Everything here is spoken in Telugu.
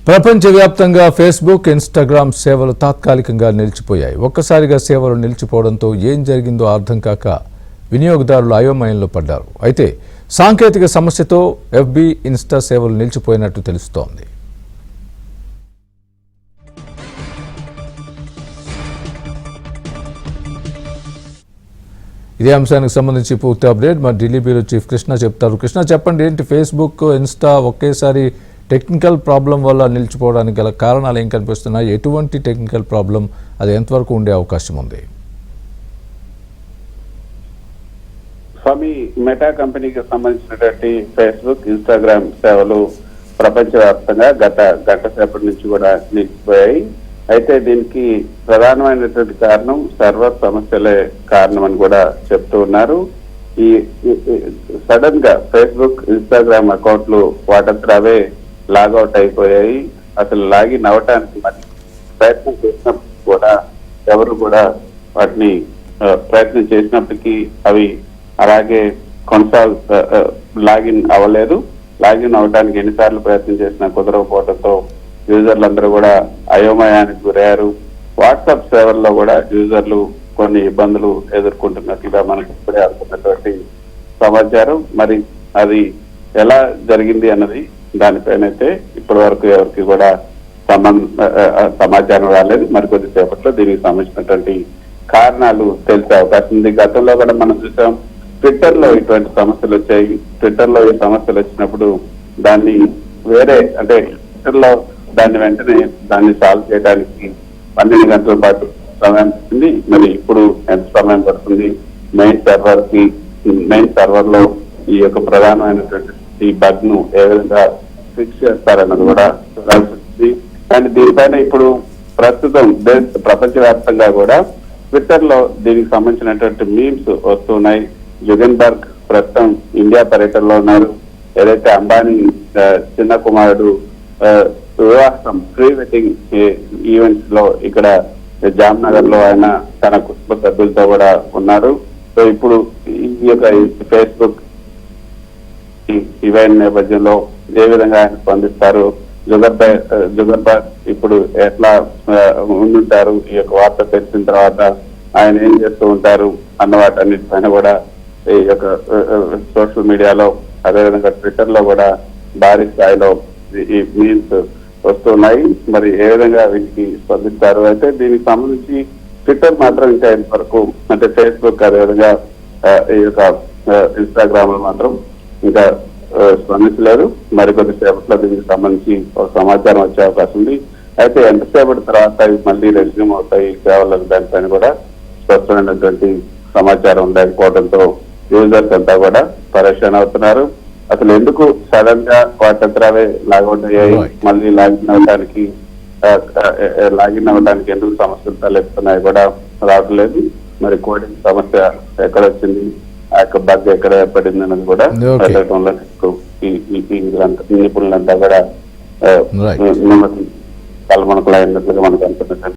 ప్రపంచవ్యాప్తంగా ఫేస్బుక్, ఇన్స్టాగ్రామ్ సేవలు తాత్కాలికంగా నిలిచిపోయాయి. ఒక్కసారిగా సేవలు నిలిచిపోవడంతో ఏం జరిగిందో అర్థం కాక వినియోగదారులు అయోమయంలో పడ్డారు. అయితే సాంకేతిక సమస్యతో ఎఫ్బీ, ఇన్స్టా సేవలు నిలిచిపోయినట్టు తెలుస్తోంది. ఇదే అంశానికి సంబంధించి పూర్తి అప్డేట్ మా ఢిల్లీ బ్యూరో చీఫ్ కృష్ణ చెప్తారు. కృష్ణ, చెప్పండి, ఏంటి ఫేస్బుక్, ఇన్స్టా ఒకేసారి టెక్నికల్ ప్రాబ్లం వల్ల నిలిచిపోవడానికి గల కారణాలు ఏం కనిపిస్తున్నాయి? ఎటువంటి టెక్నికల్ ప్రాబ్లం, అది ఎంతవరకు ఉండే అవకాశం ఉంది? స్వామి, మెటా కంపెనీకి సంబంధించినటువంటి ఫేస్బుక్, ఇన్స్టాగ్రామ్ సేవలు ప్రపంచవ్యాప్తంగా గత గంట సేపటి నుంచి కూడా నిలిచిపోయాయి. అయితే దీనికి ప్రధానమైనటువంటి కారణం సర్వర్ సమస్యలే కారణం అని కూడా చెప్తూ ఉన్నారు. ఈ సడన్ గా ఫేస్బుక్, ఇన్స్టాగ్రామ్ అకౌంట్లు వాటంతరావే లాగౌట్ అయిపోయాయి. అసలు లాగిన్ అవటానికి మరి ప్రయత్నం చేసినప్పుడు కూడా ఎవరు కూడా వాటిని ప్రయత్నం చేసినప్పటికీ అవి అలాగే లాగిన్ అవ్వలేదు. లాగిన్ అవడానికి ఎన్నిసార్లు ప్రయత్నం చేసినా కుదరకపోవడంతో యూజర్లందరూ కూడా అయోమయానికి గురయ్యారు. వాట్సాప్ సేవల్లో కూడా యూజర్లు కొన్ని ఇబ్బందులు ఎదుర్కొంటున్నట్లుగా మనకు ఇప్పుడే అనుకున్నటువంటి సమాచారం. మరి అది ఎలా జరిగింది అన్నది దానిపైనైతే ఇప్పటి వరకు ఎవరికి కూడా సమాచారం రాలేదు. మరికొద్ది సేపట్లో దీనికి సంబంధించినటువంటి కారణాలు తెలిసే అవకాశం ఉంది. గతంలో కూడా మనం చూసాం, ట్విట్టర్ లో ఇటువంటి సమస్యలు వచ్చాయి. ట్విట్టర్ లో ఈ సమస్యలు వచ్చినప్పుడు దాన్ని అంటే ట్విట్టర్ లో దాన్ని వెంటనే సాల్వ్ చేయడానికి 12 గంటల పాటు సమయం పడుతుంది. మరి ఇప్పుడు ఎంత సమయం పడుతుంది? మెయిన్ సర్వర్ లో ఈ యొక్క ప్రధానమైనటువంటి ఈ బగ్ ను ఏ విధంగా ఫిక్స్ చేస్తారన్నది కూడా చూడాల్సి. కానీ దీనిపైన ఇప్పుడు ప్రస్తుతం ప్రపంచవ్యాప్తంగా కూడా ట్విట్టర్ లో దీనికి సంబంధించినటువంటి మీమ్స్ వస్తున్నాయి. జుగన్బర్గ్ ప్రస్తుతం ఇండియా పర్యటనలో ఉన్నారు. ఏదైతే అంబానీ చిన్న కుమారుడు వివాహం ప్రీ వెడ్డింగ్ ఈవెంట్స్ లో ఇక్కడ జామ్నగర్ లో ఆయన తన కుటుంబ సభ్యులతో కూడా ఉన్నారు. సో ఇప్పుడు ఈ యొక్క ఫేస్బుక్ ఈవెంట్ నేపథ్యంలో ఏ విధంగా ఆయన స్పందిస్తారు, జుగర్బర్గ్ ఇప్పుడు ఎట్లా ఉండుంటారు, ఈ యొక్క వార్త తెలిసిన తర్వాత ఆయన ఏం చేస్తూ ఉంటారు అన్న వాటన్నిటిపైన కూడా ఈ యొక్క సోషల్ మీడియాలో, అదేవిధంగా ట్విట్టర్ లో కూడా భారీ స్థాయిలో ఈ మీమ్స్ వస్తున్నాయి. మరి ఏ విధంగా వీటికి స్పందిస్తారు? అయితే దీనికి సంబంధించి ట్విట్టర్ మాత్రం ఇంకా ఇంతవరకు, అంటే ఫేస్బుక్ అదేవిధంగా ఈ యొక్క ఇన్స్టాగ్రామ్ లో మాత్రం ఇంకా స్పందించలేదు. మరికొద్ది సేపట్లో దీనికి సంబంధించి ఒక సమాచారం వచ్చే అవకాశం ఉంది. అయితే ఎంతసేపటి తర్వాత ఇవి మళ్ళీ రెజ్యూమ్ అవుతాయి సేవలకు, దానిపైన కూడా స్పష్టమైనటువంటి సమాచారం లేకపోవడంతో యూజర్స్ అంతా కూడా పరేషాన్ అవుతున్నారు. అసలు ఎందుకు సడన్ గా వాటంతరావే లాగౌట్ అయ్యాయి, మళ్ళీ లాగిన్ అవ్వడానికి ఎందుకు సమస్యలు తలెత్తున్నాయి కూడా రావట్లేదు. మరి కోడింగ్ సమస్య ఎక్కడ వచ్చింది, ఆ యొక్క బగ్ ఎక్కడ ఏర్పడింది అన్నది కూడా నిపుణులంతా కూడా తలమునకలైనట్లుగా మనకు అనుకుంటున్నారు.